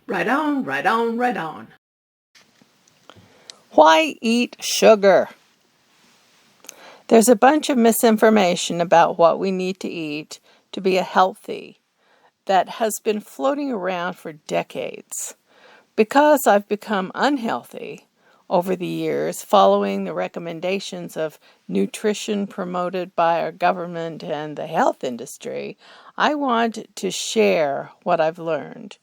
Right on, right on, right on. Why eat sugar? There's a bunch of misinformation about what we need to eat to be healthy that has been floating around for decades. Because I've become unhealthy over the years, following the recommendations of nutrition promoted by our government and the health industry, I want to share what I've learned.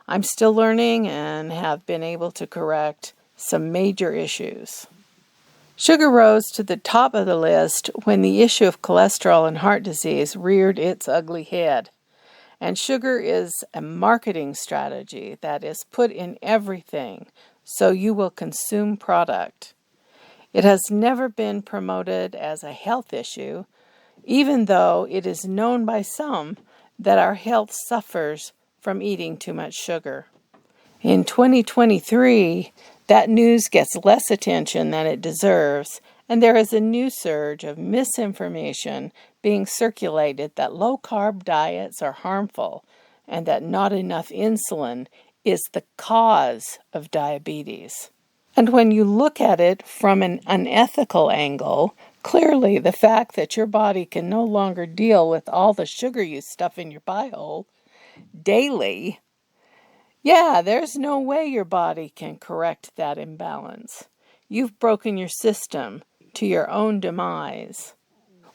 I'm still learning and have been able to correct some major issues. Sugar rose to the top of the list when the issue of cholesterol and heart disease reared its ugly head. And sugar is a marketing strategy that is put in everything so you will consume product. It has never been promoted as a health issue, even though it is known by some that our health suffers from eating too much sugar. In 2023, that news gets less attention than it deserves, and there is a new surge of misinformation being circulated that low-carb diets are harmful and that not enough insulin is the cause of diabetes. And when you look at it from an unethical angle, clearly the fact that your body can no longer deal with all the sugar you stuff in your pie hole daily, there's no way your body can correct that imbalance. You've broken your system to your own demise.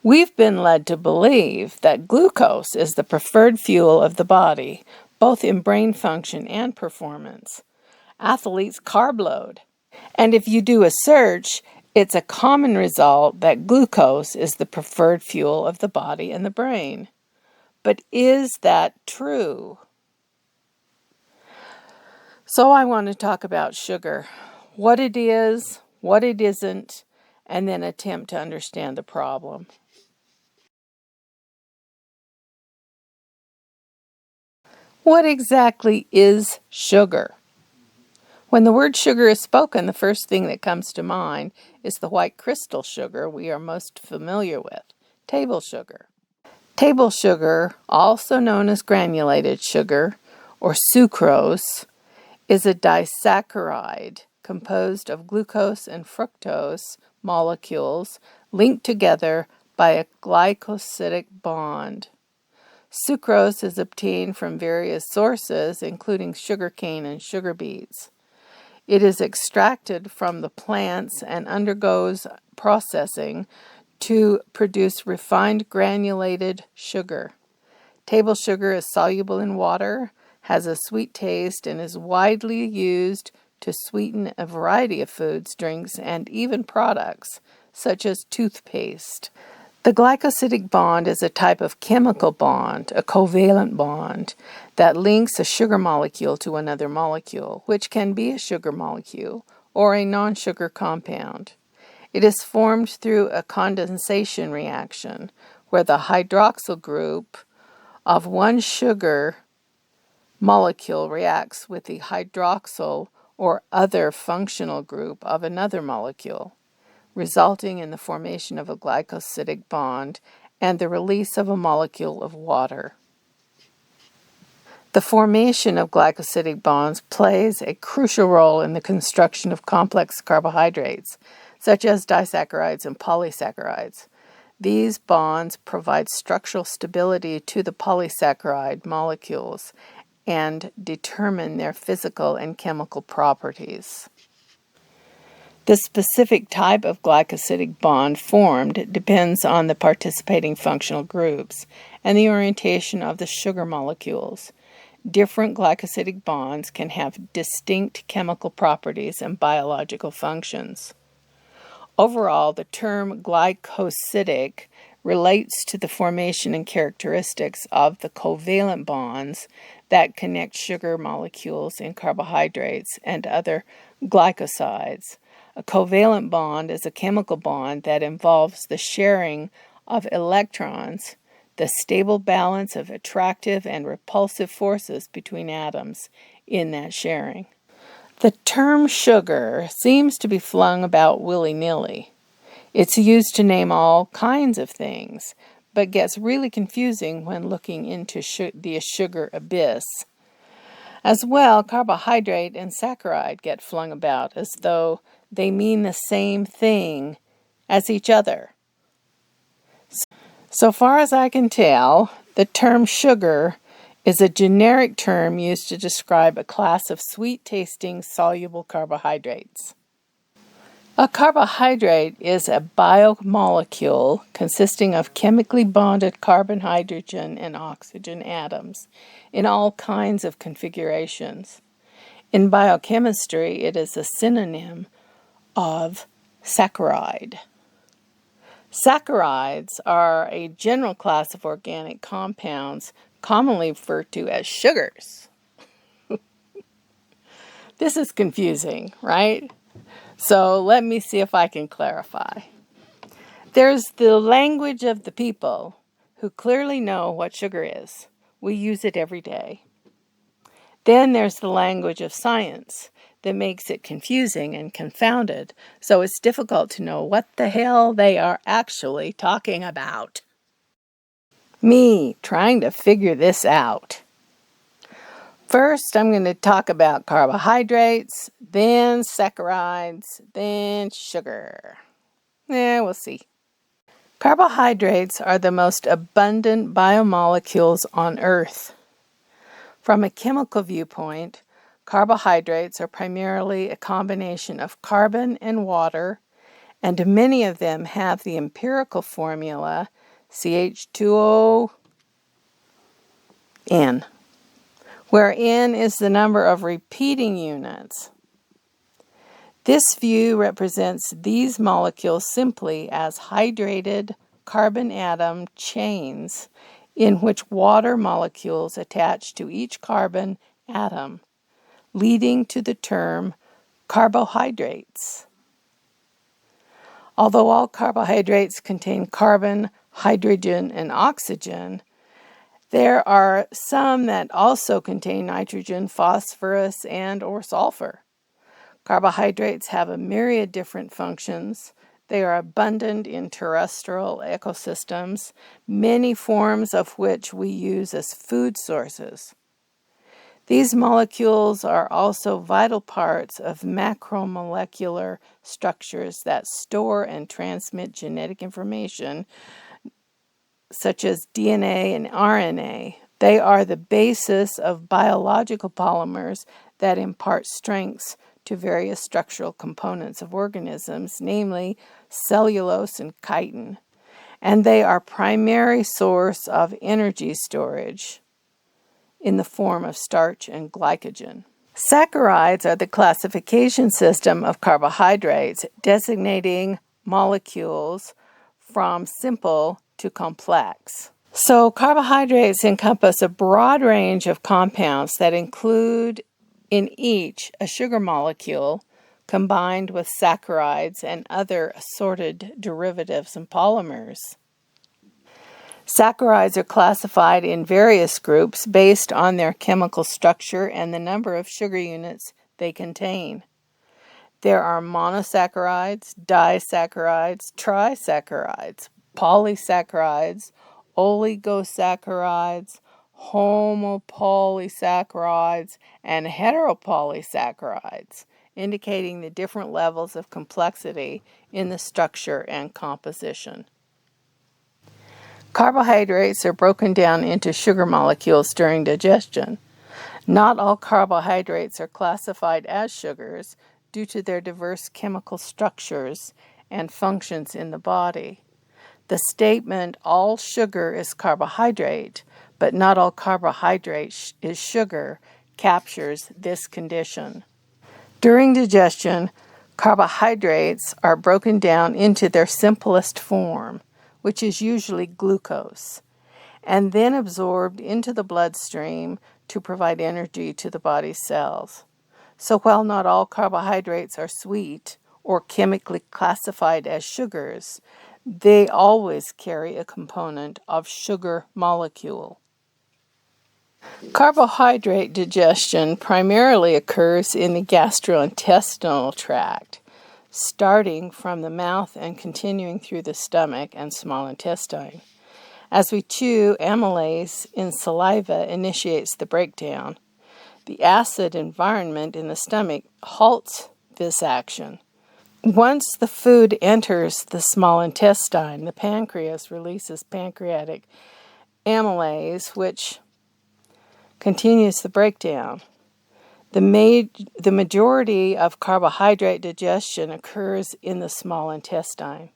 We've been led to believe that glucose is the preferred fuel of the body, both in brain function and performance. Athletes carb load. And if you do a search, it's a common result that glucose is the preferred fuel of the body and the brain. But is that true? So I want to talk about sugar, what it is, what it isn't, and then attempt to understand the problem. What exactly is sugar? When the word sugar is spoken, the first thing that comes to mind is the white crystal sugar we are most familiar with, table sugar. Table sugar, also known as granulated sugar or sucrose, is a disaccharide composed of glucose and fructose molecules linked together by a glycosidic bond. Sucrose is obtained from various sources, including sugarcane and sugar beets. It is extracted from the plants and undergoes processing to produce refined granulated sugar. Table sugar is soluble in water, has a sweet taste, and is widely used to sweeten a variety of foods, drinks, and even products, such as toothpaste. The glycosidic bond is a type of chemical bond, a covalent bond, that links a sugar molecule to another molecule, which can be a sugar molecule or a non-sugar compound. It is formed through a condensation reaction, where the hydroxyl group of one sugar molecule reacts with the hydroxyl or other functional group of another molecule, resulting in the formation of a glycosidic bond and the release of a molecule of water. The formation of glycosidic bonds plays a crucial role in the construction of complex carbohydrates, such as disaccharides and polysaccharides. These bonds provide structural stability to the polysaccharide molecules and determine their physical and chemical properties. The specific type of glycosidic bond formed depends on the participating functional groups and the orientation of the sugar molecules. Different glycosidic bonds can have distinct chemical properties and biological functions. Overall, the term glycosidic relates to the formation and characteristics of the covalent bonds that connect sugar molecules in carbohydrates and other glycosides. A covalent bond is a chemical bond that involves the sharing of electrons, the stable balance of attractive and repulsive forces between atoms in that sharing. The term sugar seems to be flung about willy-nilly. It's used to name all kinds of things, but gets really confusing when looking into the sugar abyss. As well, carbohydrate and saccharide get flung about as though they mean the same thing as each other. So far as I can tell, the term sugar is a generic term used to describe a class of sweet-tasting soluble carbohydrates. A carbohydrate is a biomolecule consisting of chemically bonded carbon, hydrogen, and oxygen atoms in all kinds of configurations. In biochemistry, it is a synonym of saccharide. Saccharides are a general class of organic compounds commonly referred to as sugars. This is confusing, right? So let me see if I can clarify. There's the language of the people who clearly know what sugar is. We use it every day. Then there's the language of science that makes it confusing and confounded, so it's difficult to know what the hell they are actually talking about. Me trying to figure this out. First, I'm going to talk about carbohydrates, then saccharides, then sugar. We'll see. Carbohydrates are the most abundant biomolecules on Earth. From a chemical viewpoint, carbohydrates are primarily a combination of carbon and water, and many of them have the empirical formula CH2ON, where N is the number of repeating units. This view represents these molecules simply as hydrated carbon atom chains in which water molecules attach to each carbon atom, leading to the term carbohydrates. Although all carbohydrates contain carbon, hydrogen, and oxygen, there are some that also contain nitrogen, phosphorus, and or sulfur. Carbohydrates have a myriad different functions. They are abundant in terrestrial ecosystems, many forms of which we use as food sources. These molecules are also vital parts of macromolecular structures that store and transmit genetic information, such as DNA and RNA. They are the basis of biological polymers that impart strengths to various structural components of organisms, namely cellulose and chitin, and they are primary source of energy storage in the form of starch and glycogen. Saccharides are the classification system of carbohydrates, designating molecules from simple to complex. So carbohydrates encompass a broad range of compounds that include in each a sugar molecule combined with saccharides and other assorted derivatives and polymers. Saccharides are classified in various groups based on their chemical structure and the number of sugar units they contain. There are monosaccharides, disaccharides, trisaccharides, polysaccharides, oligosaccharides, homopolysaccharides, and heteropolysaccharides, indicating the different levels of complexity in the structure and composition. Carbohydrates are broken down into sugar molecules during digestion. Not all carbohydrates are classified as sugars due to their diverse chemical structures and functions in the body. The statement, all sugar is carbohydrate, but not all carbohydrate is sugar, captures this condition. During digestion, carbohydrates are broken down into their simplest form, which is usually glucose, and then absorbed into the bloodstream to provide energy to the body's cells. So while not all carbohydrates are sweet or chemically classified as sugars, they always carry a component of sugar molecule. Carbohydrate digestion primarily occurs in the gastrointestinal tract, starting from the mouth and continuing through the stomach and small intestine. As we chew, amylase in saliva initiates the breakdown. The acid environment in the stomach halts this action. Once the food enters the small intestine, the pancreas releases pancreatic amylase, which continues the breakdown. The majority of carbohydrate digestion occurs in the small intestine.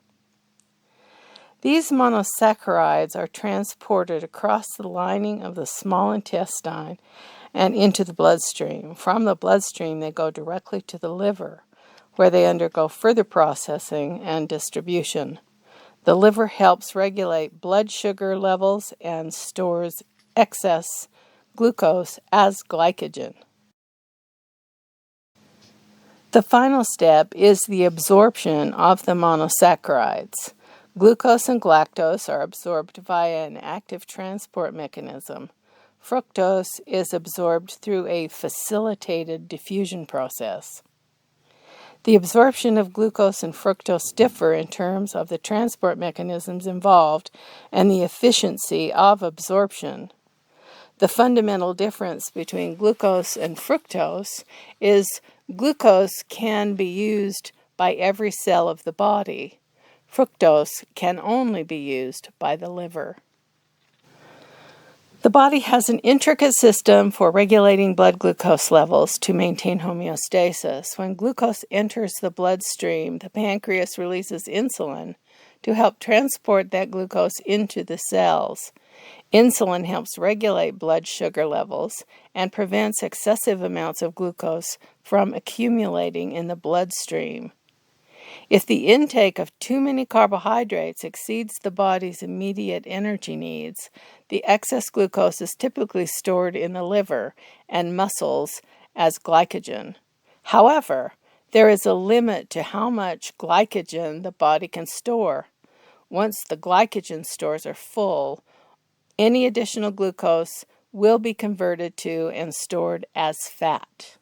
These monosaccharides are transported across the lining of the small intestine and into the bloodstream. From the bloodstream, they go directly to the liver, where they undergo further processing and distribution. The liver helps regulate blood sugar levels and stores excess glucose as glycogen. The final step is the absorption of the monosaccharides. Glucose and galactose are absorbed via an active transport mechanism. Fructose is absorbed through a facilitated diffusion process. The absorption of glucose and fructose differ in terms of the transport mechanisms involved and the efficiency of absorption. The fundamental difference between glucose and fructose is glucose can be used by every cell of the body. Fructose can only be used by the liver. The body has an intricate system for regulating blood glucose levels to maintain homeostasis. When glucose enters the bloodstream, the pancreas releases insulin to help transport that glucose into the cells. Insulin helps regulate blood sugar levels and prevents excessive amounts of glucose from accumulating in the bloodstream. If the intake of too many carbohydrates exceeds the body's immediate energy needs, the excess glucose is typically stored in the liver and muscles as glycogen. However, there is a limit to how much glycogen the body can store. Once the glycogen stores are full, any additional glucose will be converted to and stored as fat.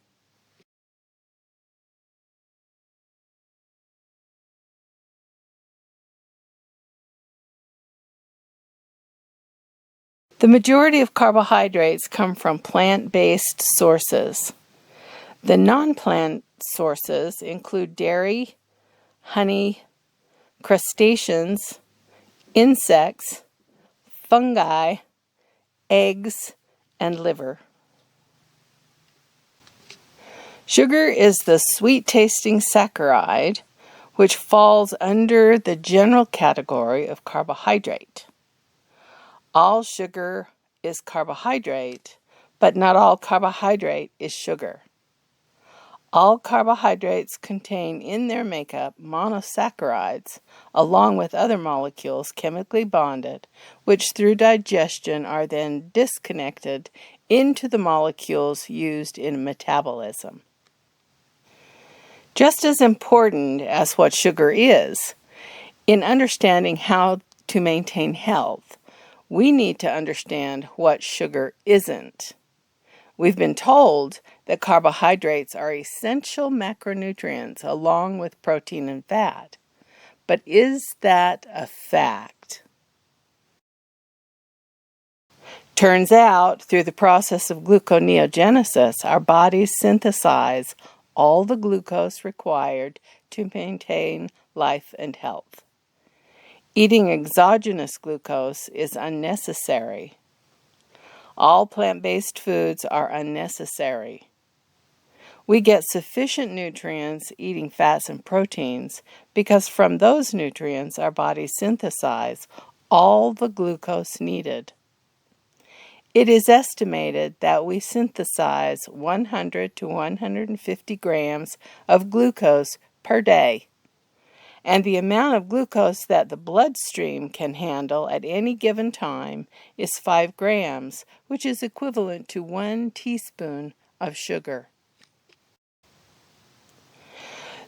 The majority of carbohydrates come from plant-based sources. The non-plant sources include dairy, honey, crustaceans, insects, fungi, eggs, and liver. Sugar is the sweet-tasting saccharide, which falls under the general category of carbohydrate. All sugar is carbohydrate, but not all carbohydrate is sugar. All carbohydrates contain in their makeup monosaccharides, along with other molecules chemically bonded, which through digestion are then disconnected into the molecules used in metabolism. Just as important as what sugar is, in understanding how to maintain health, we need to understand what sugar isn't. We've been told that carbohydrates are essential macronutrients along with protein and fat. But is that a fact? Turns out, through the process of gluconeogenesis, our bodies synthesize all the glucose required to maintain life and health. Eating exogenous glucose is unnecessary. All plant-based foods are unnecessary. We get sufficient nutrients eating fats and proteins because from those nutrients our bodies synthesize all the glucose needed. It is estimated that we synthesize 100 to 150 grams of glucose per day. And the amount of glucose that the bloodstream can handle at any given time is 5 grams, which is equivalent to 1 teaspoon of sugar.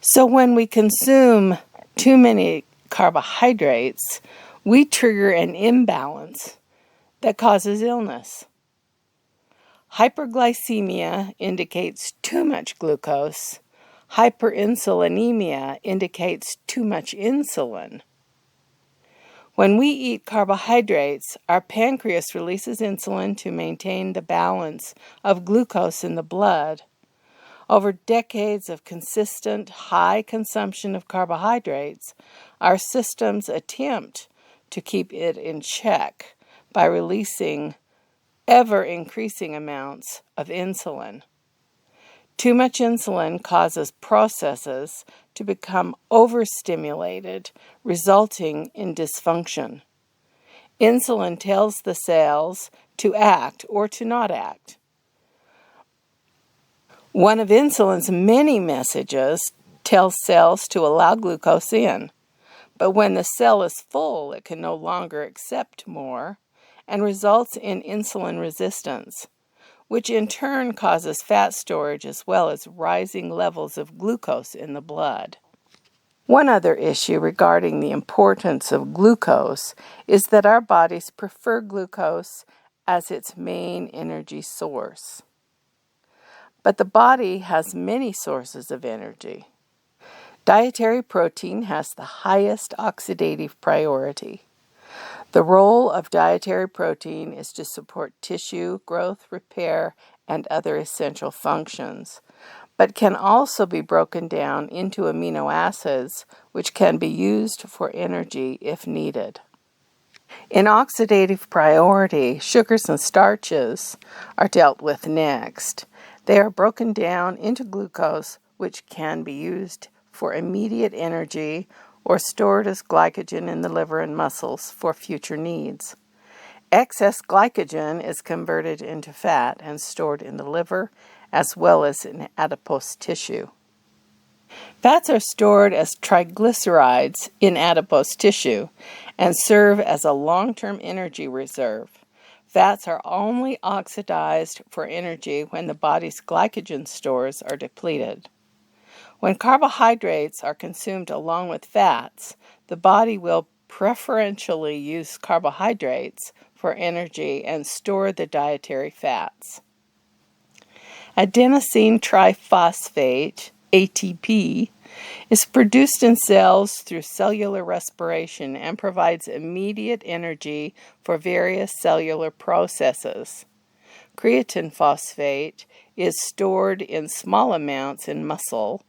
So when we consume too many carbohydrates, we trigger an imbalance that causes illness. Hyperglycemia indicates too much glucose. Hyperinsulinemia indicates too much insulin. When we eat carbohydrates, our pancreas releases insulin to maintain the balance of glucose in the blood. Over decades of consistent high consumption of carbohydrates, our systems attempt to keep it in check by releasing ever-increasing amounts of insulin. Too much insulin causes processes to become overstimulated, resulting in dysfunction. Insulin tells the cells to act or to not act. One of insulin's many messages tells cells to allow glucose in, but when the cell is full, it can no longer accept more and results in insulin resistance, which in turn causes fat storage as well as rising levels of glucose in the blood. One other issue regarding the importance of glucose is that our bodies prefer glucose as its main energy source. But the body has many sources of energy. Dietary protein has the highest oxidative priority. The role of dietary protein is to support tissue growth, repair, and other essential functions, but can also be broken down into amino acids, which can be used for energy if needed. In oxidative priority, sugars and starches are dealt with next. They are broken down into glucose, which can be used for immediate energy or stored as glycogen in the liver and muscles for future needs. Excess glycogen is converted into fat and stored in the liver as well as in adipose tissue. Fats are stored as triglycerides in adipose tissue and serve as a long-term energy reserve. Fats are only oxidized for energy when the body's glycogen stores are depleted. When carbohydrates are consumed along with fats, the body will preferentially use carbohydrates for energy and store the dietary fats. Adenosine triphosphate, ATP, is produced in cells through cellular respiration and provides immediate energy for various cellular processes. Creatine phosphate is stored in small amounts in muscle,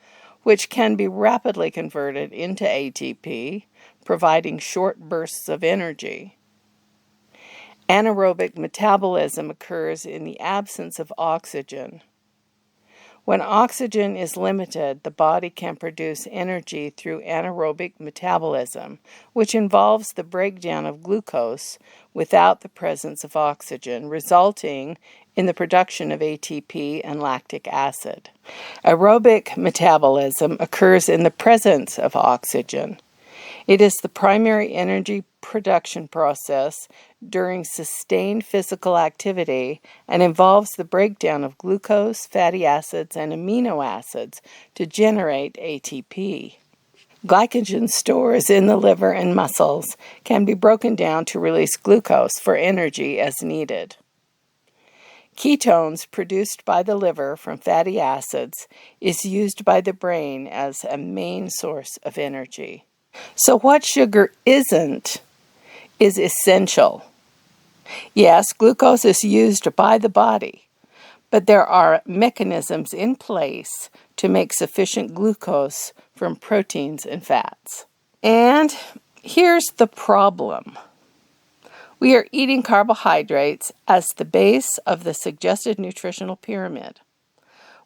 which can be rapidly converted into ATP, providing short bursts of energy. Anaerobic metabolism occurs in the absence of oxygen. When oxygen is limited, the body can produce energy through anaerobic metabolism, which involves the breakdown of glucose without the presence of oxygen, resulting in the production of ATP and lactic acid. Aerobic metabolism occurs in the presence of oxygen. It is the primary energy production process during sustained physical activity and involves the breakdown of glucose, fatty acids, and amino acids to generate ATP. Glycogen stores in the liver and muscles can be broken down to release glucose for energy as needed. Ketones produced by the liver from fatty acids is used by the brain as a main source of energy. So what sugar isn't is essential. Yes, glucose is used by the body, but there are mechanisms in place to make sufficient glucose from proteins and fats. And here's the problem. We are eating carbohydrates as the base of the suggested nutritional pyramid.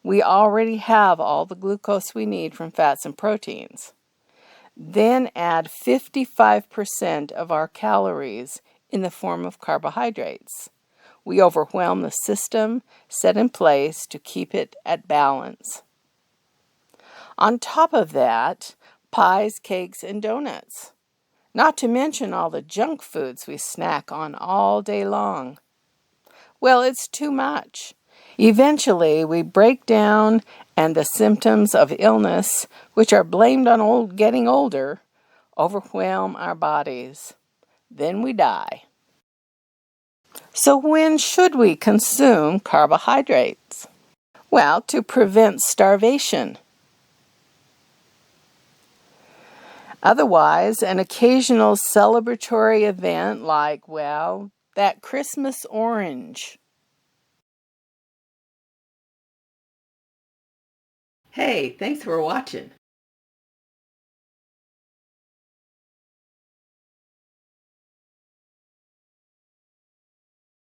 We already have all the glucose we need from fats and proteins. Then add 55% of our calories in the form of carbohydrates. We overwhelm the system set in place to keep it at balance. On top of that, pies, cakes, and donuts. Not to mention all the junk foods we snack on all day long. Well, it's too much. Eventually, we break down and the symptoms of illness, which are blamed on getting older, overwhelm our bodies. Then we die. So when should we consume carbohydrates? Well, to prevent starvation. Otherwise, an occasional celebratory event like, well, that Christmas orange. Hey, thanks for watching.